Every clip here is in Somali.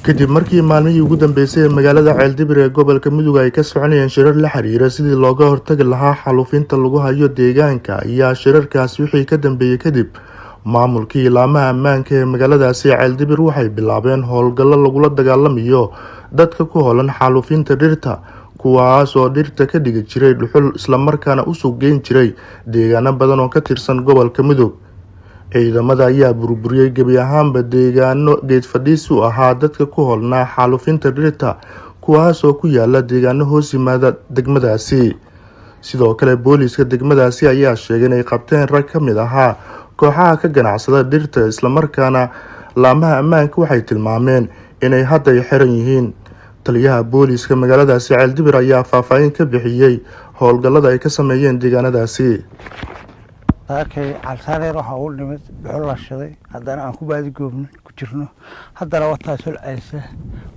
kadib markii maalmihii ugu dambeysay ee magaalada Ceeldibir ee gobolka Mudug ay ka soconayeen shirar la xiriira sidii looga hortagi lahaa xalufinta lagu hayo deegaanka iyo shirarkaas wixii ka dambeeyay kadib maamulkii ilaamaha ammaanka ee magaaladaasi Ceeldibir waxay bilaabeen howlgallo lagula dagaalamayo dadka ku hoolan xalufinta dhirta kuwaas oo dhirta ka dhigi jiray dhuxul isla markaana u suuq geyn jiray deegaano badan oo ka tirsan gobolka Mudug. ciidamada ayaa burburiyay gebi ahaanba deegaano geed fadhiis u ahaa dadka ku holnaa xalufinta dhirta kuwaas oo ku yaala deegaano hoos yimaada degmadaasi. sidoo kale booliiska degmadaasi ayaa sheegay inay qabteen rag ka mid ahaa kooxaha ka ganacsada dhirta isla markaana laamaha ammaanka waxay tilmaameen inay hadda ay xiran yihiin. taliyaha booliiska magaaladaasi Ceeldibir ayaa faahfaahin ka bixiyay howlgallada ay ka sameeyeen deegaanadaasi. لكن عالساري روح أقول لمس بحول الشذي هذا أنا أكون بعد جوبن كتيرنا هذا لو تاسول عيسى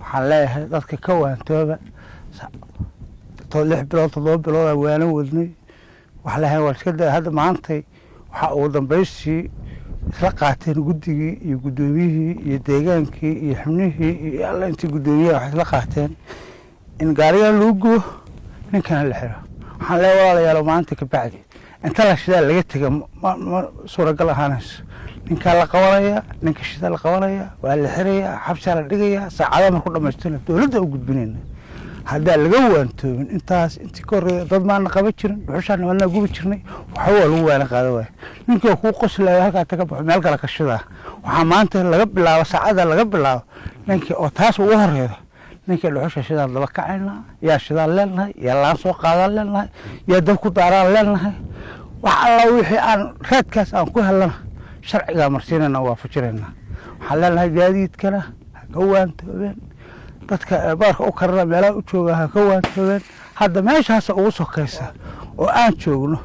وحلاها ذاك كوان توبة طلع بلاد طلاب بلاد وأنا وذني وحلاها والكذا هذا معنتي وحقول ضمبيشي لقعتين جدي يجدويه يديجانك يحميه يلا أنت جدويه لقعتين إن قارئ لوجو نكان الحرة حلاها ولا يلا معنتك بعدي أنت لا شيء اللي جتك ما صورة قلها هانس نك على قوانية نك الشيء على قوانية والحرية حبس على الدقيقة ساعة ما كنا مستنى تولد وجود بيننا هذا اللي جوا أنت كور ضد ما أنا قبتشرن وحشان ولا قبتشرني وحول هو أنا قادوه نك يكون قص لا هكذا تكبر مالك لك الشذا وحمانته اللي قبل لا وسعادة اللي قبل لا نك وتاس وهر هذا نك الوحش الشذا اللي بكعنا يا الشذا لنا يا الله سوق هذا لنا يا دبكو طاران لنا وحلا وحي أن رادكاس أن كلها لنا شرع مرسينا وافجرنا حللنا جديد كله كوان تبين dadka baarka u karra meelaha u jooga ha ka waantoobeen hadda meeshaas ugu sokaysa oo aan joogno